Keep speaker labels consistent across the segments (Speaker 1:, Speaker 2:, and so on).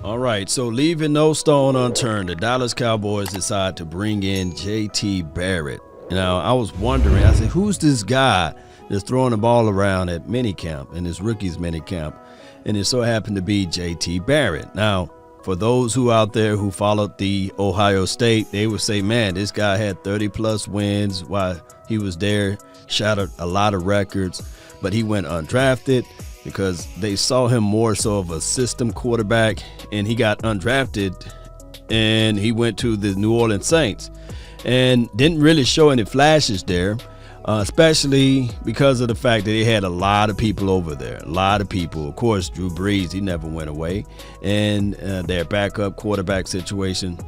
Speaker 1: All right, so leaving no stone unturned, the Dallas Cowboys decide to bring in J.T. Barrett. Now, I was wondering, I said, who's this guy that's throwing the ball around at minicamp, in his rookies minicamp? And it so happened to be J.T. Barrett. Now, for those who out there who followed the Ohio State, they would say, man, this guy had 30-plus wins while he was there, shattered a lot of records, but he went undrafted because they saw him more so of a system quarterback, and he got undrafted, and he went to the New Orleans Saints and didn't really show any flashes there, especially because of the fact that they had a lot of people over there, a lot of people. Of course, Drew Brees, he never went away, and their backup quarterback situation,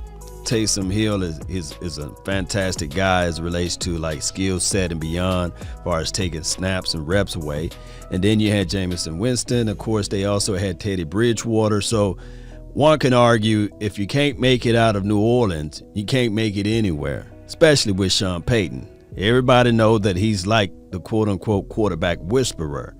Speaker 1: Taysom Hill is a fantastic guy as it relates to like skill set and beyond, as far as taking snaps and reps away. And then you had Jameson Winston. Of course, they also had Teddy Bridgewater. So one can argue if you can't make it out of New Orleans, you can't make it anywhere, especially with Sean Payton. Everybody knows that he's like the quote-unquote quarterback whisperer.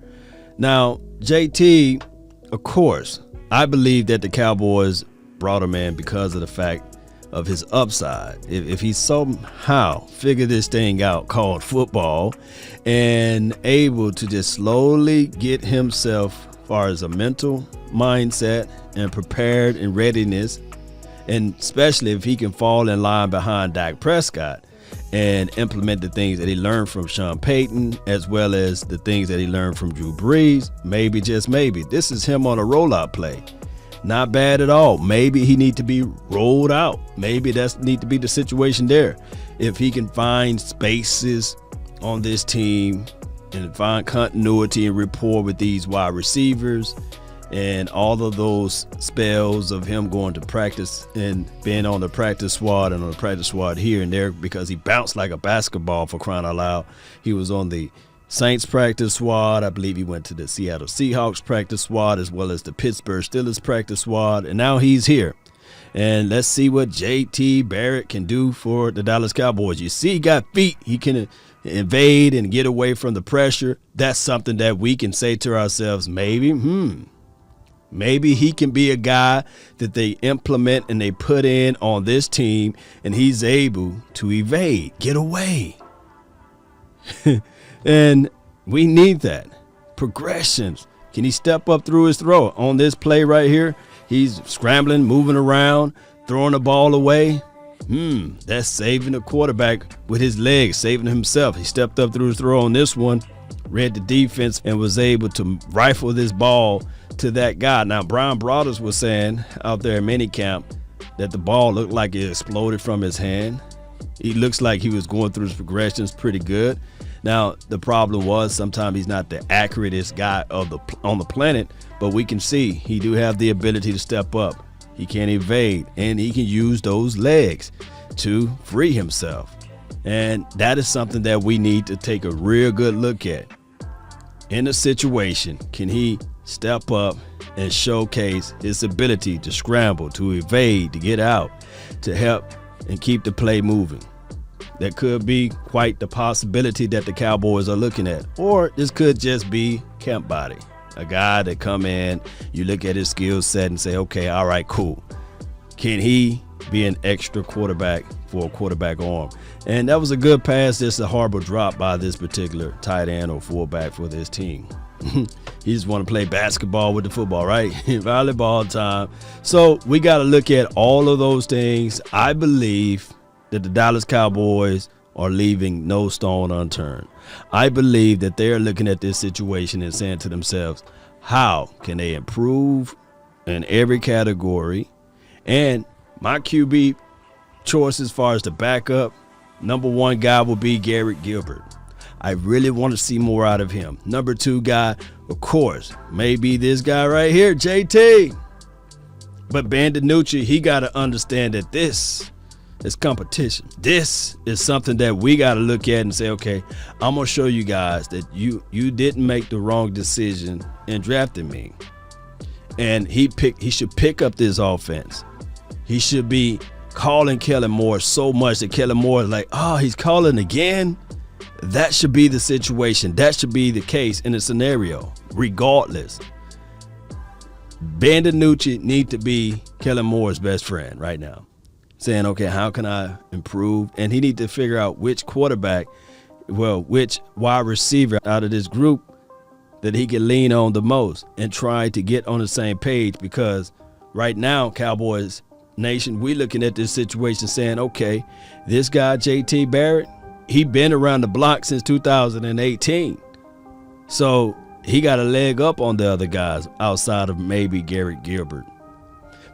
Speaker 1: Now, JT, of course, I believe that the Cowboys brought him in because of the fact of his upside. If he somehow figured this thing out called football and able to just slowly get himself as far as a mental mindset and prepared and readiness, and especially if he can fall in line behind Dak Prescott and implement the things that he learned from Sean Payton as well as the things that he learned from Drew Brees, maybe, just maybe, this is him on a rollout play. Not bad at all. Maybe he need to be rolled out. Maybe that's need to be the situation there. If he can find spaces on this team and find continuity and rapport with these wide receivers and all of those spells of him going to practice and being on the practice squad and on the practice squad here and there because he bounced like a basketball, for crying out loud. He was on the Saints practice squad. I believe he went to the Seattle Seahawks practice squad as well as the Pittsburgh Steelers practice squad, and now he's here. And let's see what J.T. Barrett can do for the Dallas Cowboys. You see, he got feet. He can evade and get away from the pressure. That's something that we can say to ourselves, maybe he can be a guy that they implement and they put in on this team, and he's able to evade, get away. And we need that. Progressions. Can he step up through his throw? On this play right here, he's scrambling, moving around, throwing the ball away. That's saving the quarterback with his legs, saving himself. He stepped up through his throw on this one, read the defense, and was able to rifle this ball to that guy. Now, Brian Broaddus was saying out there in minicamp that the ball looked like it exploded from his hand. He looks like he was going through his progressions pretty good. Now, the problem was sometimes he's not the accuratest guy on the planet, but we can see he do have the ability to step up. He can evade, and he can use those legs to free himself. And that is something that we need to take a real good look at. In a situation, can he step up and showcase his ability to scramble, to evade, to get out, to help and keep the play moving? That could be quite the possibility that the Cowboys are looking at. Or this could just be camp body. A guy that come in, you look at his skill set and say, okay, all right, cool. Can he be an extra quarterback for a quarterback arm? And that was a good pass. Just a horrible drop by this particular tight end or fullback for this team. He just want to play basketball with the football, right? Volleyball time. So we got to look at all of those things. I believe that the Dallas Cowboys are leaving no stone unturned. I believe that they're looking at this situation and saying to themselves, how can they improve in every category? And my QB choice as far as the backup, number one guy will be Garrett Gilbert. I really want to see more out of him. Number two guy, of course, may be this guy right here, JT. But Ben DiNucci, he got to understand that this is competition. This is something that we got to look at and say, okay, I'm going to show you guys that you didn't make the wrong decision in drafting me. And he should pick up this offense. He should be calling Kellen Moore so much that Kellen Moore is like, oh, he's calling again. That should be the situation. That should be the case in a scenario, regardless. Ben DiNucci need to be Kellen Moore's best friend right now, saying, okay, how can I improve? And he need to figure out which which wide receiver out of this group that he can lean on the most and try to get on the same page, because right now, Cowboys Nation, we looking at this situation saying, okay, this guy, JT Barrett, he been around the block since 2018. So he got a leg up on the other guys outside of maybe Garrett Gilbert.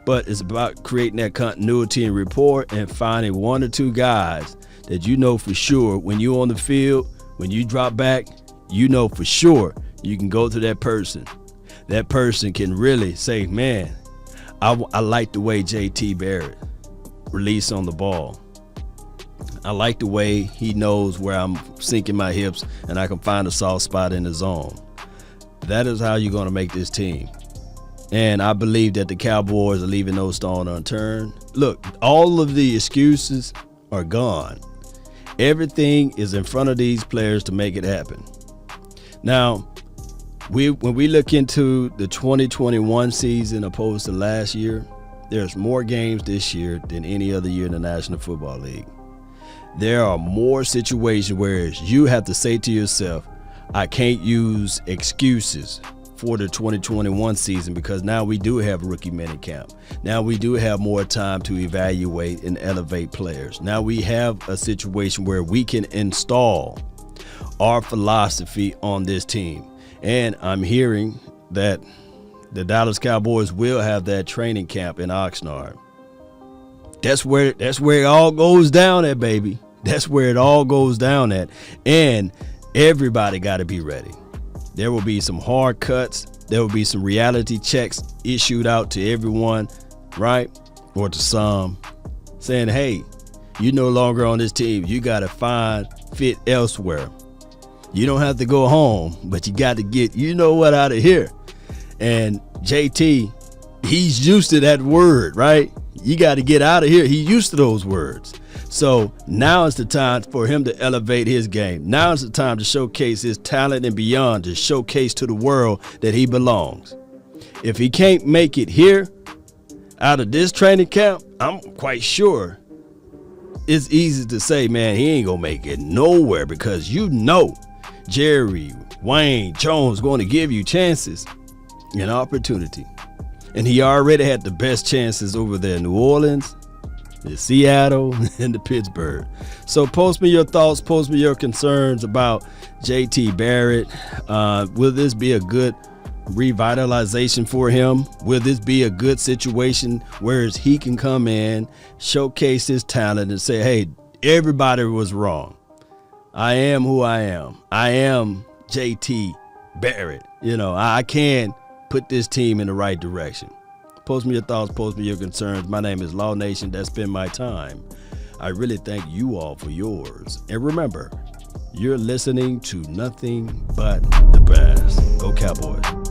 Speaker 1: But it's about creating that continuity and rapport and finding one or two guys that you know for sure when you're on the field, when you drop back, you know for sure you can go to that person. That person can really say, man, I like the way JT Barrett release on the ball. I like the way he knows where I'm sinking my hips and I can find a soft spot in the zone. That is how you're going to make this team. And I believe that the Cowboys are leaving no stone unturned. Look, all of the excuses are gone. Everything is in front of these players to make it happen. Now, when we look into the 2021 season opposed to last year, there's more games this year than any other year in the National Football League. There are more situations where you have to say to yourself, I can't use excuses for the 2021 season, because now we do have rookie minicamp. Now we do have more time to evaluate and elevate players. Now we have a situation where we can install our philosophy on this team. And I'm hearing that the Dallas Cowboys will have that training camp in Oxnard. That's where it all goes down at, baby. That's where it all goes down at. And everybody got to be ready. There will be some hard cuts. There will be some reality checks issued out to everyone, right? Or to some, saying, hey, you're no longer on this team. You got to find fit elsewhere. You don't have to go home, but you got to get, out of here. And JT, he's used to that word, right? You got to get out of here. He's used to those words. So now is the time for him to elevate his game. Now is the time to showcase his talent and beyond, to showcase to the world that he belongs. If he can't make it here out of this training camp, I'm quite sure it's easy to say, man, he ain't going to make it nowhere, because Jerry, Wayne, Jones going to give you chances and opportunity. And he already had the best chances over there in New Orleans, the Seattle, and the Pittsburgh. So post me your thoughts, post me your concerns about JT Barrett. Will this be a good revitalization for him? Will this be a good situation where he can come in, showcase his talent, and say, hey, everybody was wrong. I am who I am. I am JT Barrett. I can put this team in the right direction. Post me your thoughts, post me your concerns. My name is Law Nation. That's been my time. I really thank you all for yours. And remember, you're listening to nothing but the best. Go Cowboys.